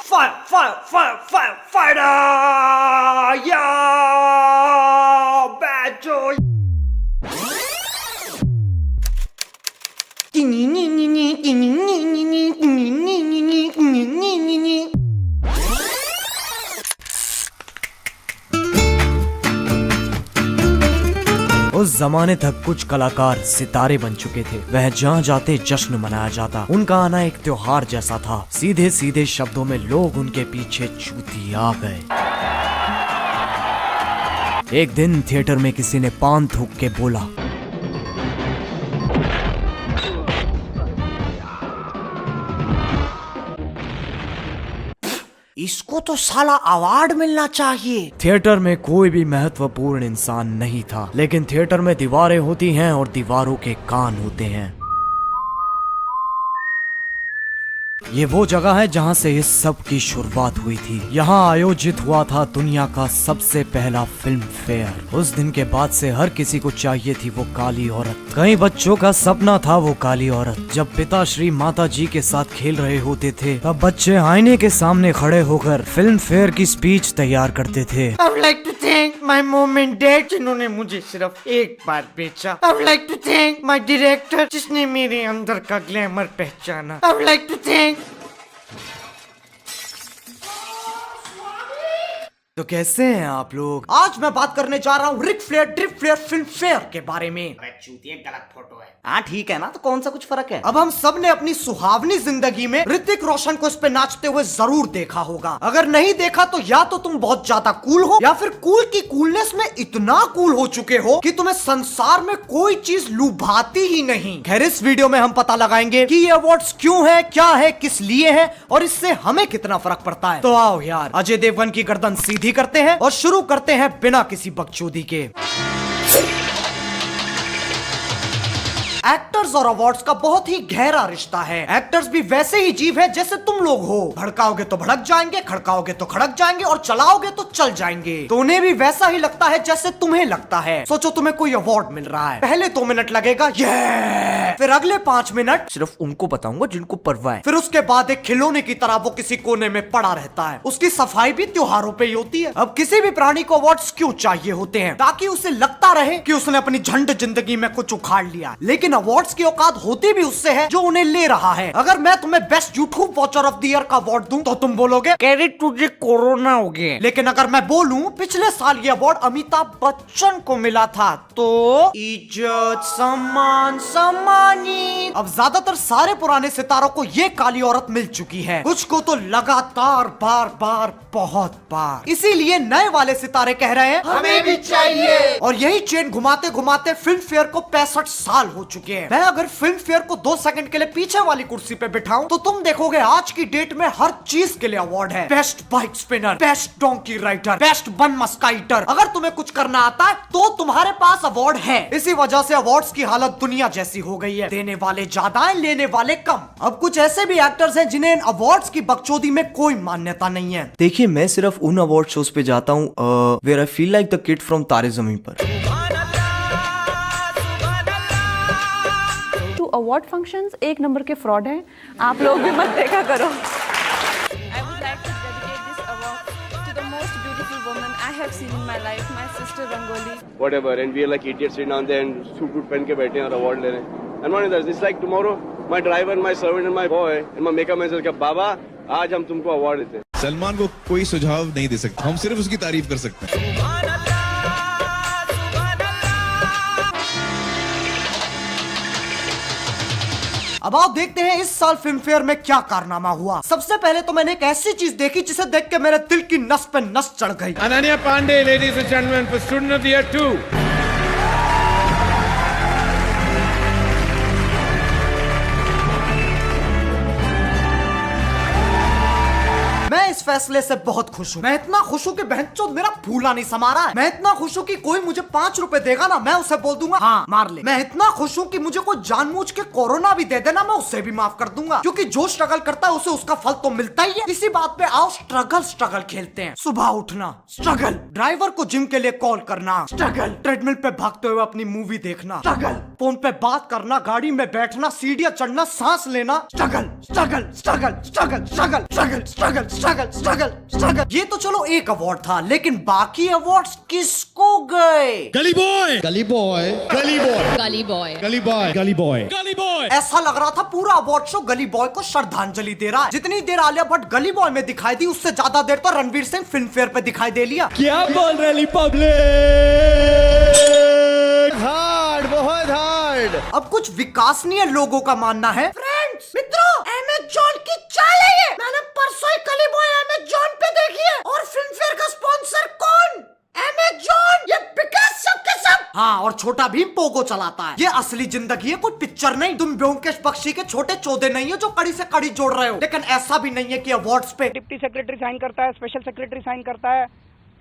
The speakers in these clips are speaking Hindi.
फायर या बैचो उस जमाने तक कुछ कलाकार सितारे बन चुके थे। वह जहाँ जाते जश्न मनाया जाता। उनका आना एक त्योहार जैसा था। सीधे सीधे शब्दों में लोग उनके पीछे चूतिया गए। एक दिन थिएटर में किसी ने पान थूक के बोला, इसको तो साला अवार्ड मिलना चाहिए। थिएटर में कोई भी महत्वपूर्ण इंसान नहीं था, लेकिन थिएटर में दीवारें होती हैं और दीवारों के कान होते हैं। ये वो जगह है जहाँ से इस सब की शुरुआत हुई थी। यहाँ आयोजित हुआ था दुनिया का सबसे पहला फिल्म फेयर। उस दिन के बाद से हर किसी को चाहिए थी वो काली औरत। कई बच्चों का सपना था वो काली औरत। जब पिताश्री माता जी के साथ खेल रहे होते थे, तब बच्चे आईने के सामने खड़े होकर फिल्म फेयर की स्पीच तैयार करते थे। I would like to thank my mom and dad जिन्होंने मुझे सिर्फ एक बार बेचा। I would like to thank my director जिसने मेरे अंदर का ग्लैमर पहचाना। I would like to thank तो कैसे हैं आप लोग? आज मैं बात करने जा रहा हूँ Ric Flair drip flair Filmfare के बारे में। चूतिया गलत फोटो है। हाँ ठीक है ना, तो कौन सा कुछ फर्क है। अब हम सब ने अपनी सुहावनी जिंदगी में ऋतिक रोशन को इस पे नाचते हुए जरूर देखा होगा। अगर नहीं देखा तो या तो तुम बहुत ज्यादा कूल हो, या फिर कूल की कूलनेस में इतना कूल हो चुके हो कि तुम्हें संसार में कोई चीज लुभाती ही नहीं। खैर, इस वीडियो में हम पता लगाएंगे कि ये अवार्ड्स क्यों है, क्या है, किस लिए है और इससे हमें कितना फर्क पड़ता है। तो आओ यार, अजय देवगन की गर्दन सीधी करते हैं और शुरू करते हैं बिना किसी बकचोदी के। एक्टर्स और अवार्ड्स का बहुत ही गहरा रिश्ता है। एक्टर्स भी वैसे ही जीव है जैसे तुम लोग हो। भड़काओगे तो भड़क जाएंगे, खड़काओगे तो खड़क जाएंगे और चलाओगे तो चल जाएंगे। तो उन्हें भी वैसा ही लगता है जैसे तुम्हें लगता है। सोचो तुम्हें कोई अवार्ड मिल रहा है, पहले 2 मिनट लगेगा ये, फिर अगले 5 मिनट सिर्फ उनको बताऊंगा जिनको परवाह है। फिर उसके बाद एक खिलौने की तरह वो किसी कोने में पड़ा रहता है। उसकी सफाई भी त्योहारों पे ही होती है। अब किसी भी प्राणी को अवार्ड्स क्यों चाहिए होते हैं? ताकि उसे लगता रहे कि उसने अपनी झंड जिंदगी में कुछ उखाड़ लिया। लेकिन अवार्ड्स की औकात होती भी उससे है जो उन्हें ले रहा है। अगर मैं तुम्हें best YouTube watcher of the year का अवार्ड दूं तो तुम बोलोगे क्रेडिट तुझे कोरोना हो गया। लेकिन अगर मैं बोलूं पिछले साल ये अवार्ड अमिताभ बच्चन को मिला था, तो इज्जत सम्मान सम्मानित। अब ज्यादातर सारे पुराने सितारों को ये काली औरत मिल चुकी है, कुछ को तो लगातार बार बार बहुत बार। इसीलिए नए वाले सितारे कह रहे हैं हमें भी चाहिए। और यही चेन घुमाते घुमाते फिल्म फेयर को 65 साल हो चुके हैं। मैं अगर फिल्म फेयर को 2 सेकंड के लिए पीछे वाली कुर्सी पे बिठाऊं तो तुम देखोगे आज की डेट में हर चीज के लिए अवार्ड है। Best bike spinner, best donkey rider, best bun मस्काइटर। अगर तुम्हें कुछ करना आता है तो तुम्हारे पास अवार्ड है। इसी वजह से अवार्ड्स की हालत दुनिया जैसी हो गई है। देने वाले ज्यादा है, लेने वाले कम। अब कुछ ऐसे भी एक्टर्स हैं जिन्हें अवार्ड्स की बकचोदी में कोई मान्यता नहीं है। देखिए, मैं सिर्फ उन अवार्ड शोज पे जाता हूँ where I feel like the kid from Taare Zameen Par. Award functions एक नंबर के फ्रॉड हैं, आप लोग भी मत देखा करो। I would like to dedicate this award to the most beautiful woman I have seen in my life, my sister Rangoli. Whatever, and we are like idiots sitting down there and suit पहन के बैठे हैं और अवार्ड ले रहे हैं। And one is it's like tomorrow my driver, my servant and my boy and my makeup man says कि बाबा आज हम तुमको अवार्ड देते हैं। सलमान को कोई सुझाव नहीं दे सकता, हम सिर्फ उसकी तारीफ कर सकते हैं। अब आओ देखते हैं इस साल फिल्म फेयर में क्या कारनामा हुआ। सबसे पहले तो मैंने एक ऐसी चीज देखी जिसे देख के मेरे दिल की नस पे नस चढ़ गई। Ananya Pandey, ladies and gentlemen, for Student of the Year 2. मैं इस फैसले से बहुत खुश हूँ। मैं इतना खुश हूँ कि बहनचोद मेरा फूला नहीं समा रहा है। मैं इतना खुश हूँ कि कोई मुझे 5 रुपए देगा ना, मैं उसे बोल दूंगा हाँ मार ले। मैं इतना खुश हूँ कि मुझे कोई जानबूझ के कोरोना भी दे देना, मैं उसे भी माफ कर दूंगा, क्योंकि जो स्ट्रगल करता है उसे उसका फल तो मिलता ही है। इसी बात पे आओ स्ट्रगल खेलते हैं। सुबह उठना स्ट्रगल, ड्राइवर को जिम के लिए कॉल करना स्ट्रगल, ट्रेडमिल पे भागते हुए अपनी मूवी देखना स्ट्रगल, फोन पे बात करना, गाड़ी में बैठना, सीढ़ियां चढ़ना, सांस लेना struggle struggle struggle struggle struggle struggle struggle struggle struggle struggle. ये तो चलो एक अवार्ड था, लेकिन बाकी अवार्ड्स किसको गए? गली बॉय, गली बॉय, गली बॉय, गली बॉय, गली बॉय, गली बॉय, गली बॉय। ऐसा लग रहा था पूरा अवार्ड शो गली बॉय को श्रद्धांजलि दे रहा है। जितनी देर आलिया भट्ट गली बॉय में दिखाई दी, उससे ज्यादा देर तो रणवीर सिंह फिल्म फेयर पे दिखाई दे लिया। क्या बोल रही पब्लिक? हार्ड, बहुत हार्ड। अब कुछ विकासनीय लोगों का मानना है, फ्रेंड्स मित्रों, अमेज़न की चाल है ये। मैंने परसों ही गली बॉय अमेज़न पे देखी है, और फिल्म फेयर का स्पॉन्सर कौन? अमेज़न। ये बिका सबके सब। हाँ, और छोटा भीम पोगो चलाता है। ये असली जिंदगी है, कोई पिक्चर नहीं। तुम ब्योमकेश बख्शी के छोटे चौधे नहीं हो जो कड़ी से कड़ी जोड़ रहे हो। लेकिन ऐसा भी नहीं है कि अवार्ड्स पे डिप्टी सेक्रेटरी साइन करता है, स्पेशल सेक्रेटरी साइन करता है,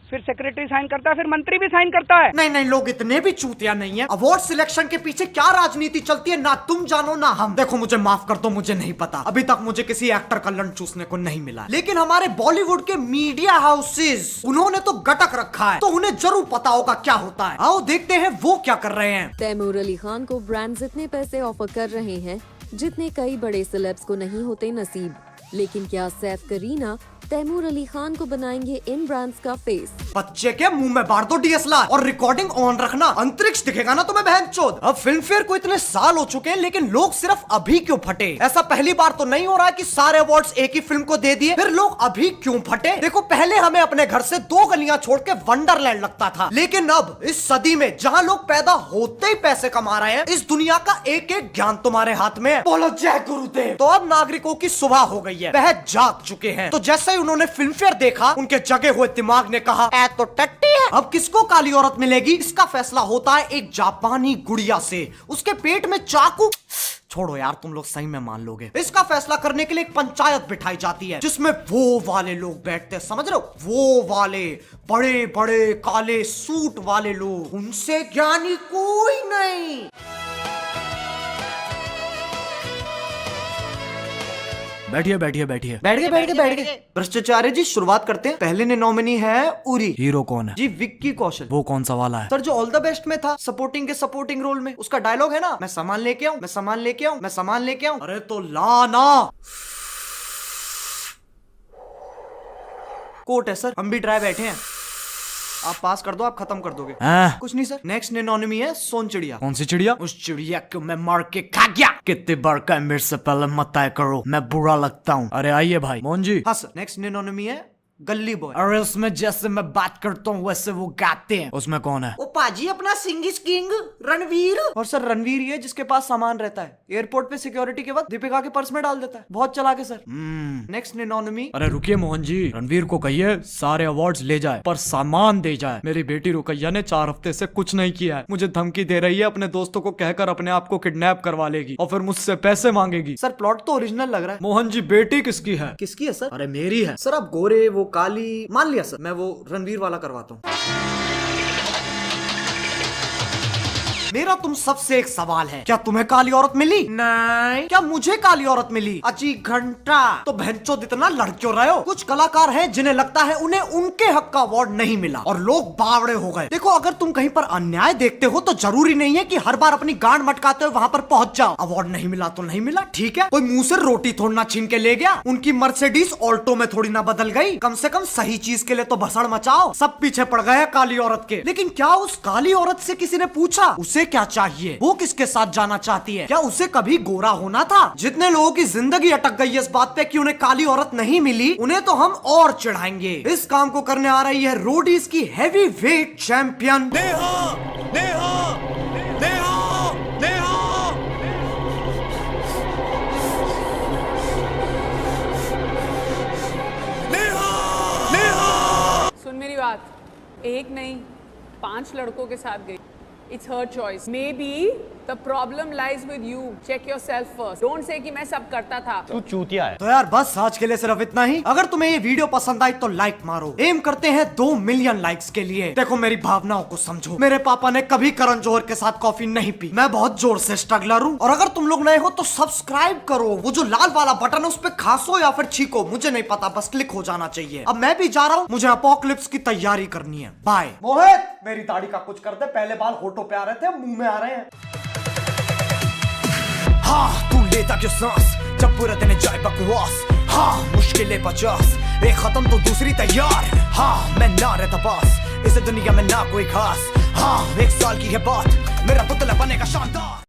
फिर सेक्रेटरी साइन करता है, फिर मंत्री भी साइन करता है। नहीं, लोग इतने भी चूतिया नहीं है। अवार्ड सिलेक्शन के पीछे क्या राजनीति चलती है ना तुम जानो ना हम। देखो, मुझे माफ कर दो, मुझे नहीं पता। अभी तक मुझे किसी एक्टर का लंच चूसने को नहीं मिला, लेकिन हमारे बॉलीवुड के मीडिया हाउसेस, उन्होंने तो गटक रखा है, तो उन्हें जरूर पता होगा क्या होता है। आओ देखते हैं वो क्या कर रहे हैं। तैमूर अली खान को ब्रांड्स इतने पैसे ऑफर कर रहे हैं जितने कई बड़े सेलेब्स को नहीं होते नसीब। लेकिन क्या सैफ करीना तैमूर अली खान को बनाएंगे इन ब्रांड्स का फेस? बच्चे के मुंह में बांट दो डीएसएलआर और रिकॉर्डिंग ऑन रखना, अंतरिक्ष दिखेगा ना तुम्हें बहनचोद। अब फिल्म फेयर को इतने साल हो चुके हैं, लेकिन लोग सिर्फ अभी क्यों फटे? ऐसा पहली बार तो नहीं हो रहा है कि सारे अवार्ड्स एक ही फिल्म को दे दिए, फिर लोग अभी क्यों फटे? देखो, पहले हमें अपने घर से 2 गलियां छोड़ के वंडरलैंड लगता था, लेकिन अब इस सदी में जहां लोग पैदा होते ही पैसे कमा रहे हैं, इस दुनिया का एक एक ज्ञान तुम्हारे हाथ में है। बोलो जय गुरुदेव। तो अब नागरिकों की सुबह हो गई है, वह जाग चुके हैं। तो जैसे ही उन्होंने फिल्म फेयर देखा, उनके जगे हुए दिमाग ने कहा ऐ तो टट्टी है। अब किसको काली औरत मिलेगी, इसका फैसला होता है एक जापानी गुड़िया से। उसके पेट में चाकू, छोड़ो यार, तुम लोग सही में मान लोगे। इसका फैसला करने के लिए एक पंचायत बिठाई जाती है, जिसमें वो वाले लोग बैठते हैं, समझ रहे हो, वो वाले बड़े बड़े काले सूट वाले लोग। उनसे ज्ञानी कोई नहीं। बैठिए बैठिए बैठिए। बैठ गए। भ्रष्टाचार्य जी, शुरुआत करते हैं। पहले ने नॉमिनी है उरी। हीरो कौन है? जी विक्की कौशल। वो कौन सा वाला है? सर, जो ऑल द बेस्ट में था, सपोर्टिंग के सपोर्टिंग रोल में। उसका डायलॉग है ना, मैं सामान लेके आऊं, मैं सामान लेके आऊं, मैं सामान लेके आऊं। अरे तो लाना। कोर्ट है सर, हम भी ड्राई बैठे हैं। आप पास कर दो, आप खत्म कर दोगे। कुछ नहीं सर। नेक्स्ट नेनोनिमी है सोन चिड़िया। कौन सी चिड़िया? उस चिड़िया को मैं मार के खा गया। कितने बार का मेरे से पहले मत तय करो, मैं बुरा लगता हूँ। अरे आइए भाई मोहन जी। हाँ सर। नेक्स्ट नेनोनिमी है गली बॉय। अरे उसमें जैसे मैं बात करता हूँ वैसे वो गाते हैं। उसमें कौन है? वो पाजी अपना सिंग इज किंग रणवीर। और सर, रणवीर ये जिसके पास सामान रहता है, एयरपोर्ट पे सिक्योरिटी के वक्त दीपिका के पर्स में डाल देता है। बहुत चला के सर। नेक्स्ट नेनोनिमी। अरे रुकिए मोहन जी, रणवीर को कहिए सारे अवार्ड्स ले जाए पर सामान दे जाए। मेरी बेटी रुकैया ने 4 हफ्ते से कुछ नहीं किया है, मुझे धमकी दे रही है अपने दोस्तों को कहकर अपने आप को किडनैप करवा लेगी और फिर मुझसे पैसे मांगेगी। सर, प्लॉट तो ओरिजिनल लग रहा है। मोहन जी, बेटी किसकी है? किसकी है सर? अरे मेरी है सर। आप गोरे, वो काली, मान लिया सर, मैं वो रणवीर वाला करवाता हूँ। मेरा तुम सबसे एक सवाल है, क्या तुम्हें काली औरत मिली? नहीं। क्या मुझे काली औरत मिली? अजी घंटा। तो बहनचोद इतना लड़ क्यों रहे हो? कुछ कलाकार हैं जिन्हें लगता है उन्हें उनके हक का अवार्ड नहीं मिला और लोग बावड़े हो गए। देखो, अगर तुम कहीं पर अन्याय देखते हो तो जरूरी नहीं है कि हर बार अपनी गांड मटकाते हुए वहां पर पहुंच जाओ। अवार्ड नहीं मिला तो नहीं मिला, ठीक है। कोई मुंह से रोटी थोड़ी ना छीन के ले गया। उनकी मर्सिडीज ऑल्टो में थोड़ी ना बदल गई। कम से कम सही चीज के लिए तो भसड़ मचाओ। सब पीछे पड़ गए काली औरत के। लेकिन क्या उस काली औरत से किसी ने पूछा उसे क्या चाहिए, वो किसके साथ जाना चाहती है? क्या उसे कभी गोरा होना था? जितने लोगों की जिंदगी अटक गई है इस बात पे कि उन्हें काली औरत नहीं मिली, उन्हें तो हम और चिढ़ाएंगे। इस काम को करने आ रही है रोडीज की heavy weight champion Neha. Neha, Neha, Neha. सुन मेरी बात, एक नहीं 5 लड़कों के साथ गई। It's her choice. Maybe The problem lies with you. Check yourself first. Don't say कि मैं सब करता था. तू चूतिया है। तो यार बस आज के लिए सिर्फ इतना ही। अगर तुम्हें ये वीडियो पसंद आई तो लाइक मारो। एम करते हैं 2 मिलियन लाइक्स के लिए। देखो मेरी भावनाओं को समझो। मेरे पापा ने कभी करण जौहर के साथ कॉफी नहीं पी। मैं बहुत जोर से स्ट्रगलर हूँ। और अगर तुम लोग नए हो तो सब्सक्राइब करो। वो जो लाल वाला बटन है उस पे खांसो या फिर छीको, मुझे नहीं पता, बस क्लिक हो जाना चाहिए। अब मैं भी जा रहा हूँ, मुझे अपोकलिप्स की तैयारी करनी है। बाय। मोहित मेरी दाढ़ी का कुछ कर दे, पहले बाल होठों पे आ रहे थे, मुंह में आ रहे हैं। हाँ तू लेता क्यों सांस जब पूरा दिन जाए बकवास। हाँ मुश्किलें 50, एक खत्म तो दूसरी तैयार। हाँ मैं ना रहता पास, इस दुनिया में ना कोई खास। हाँ 1 साल की है बात, मेरा पुतला बनेगा शानदार।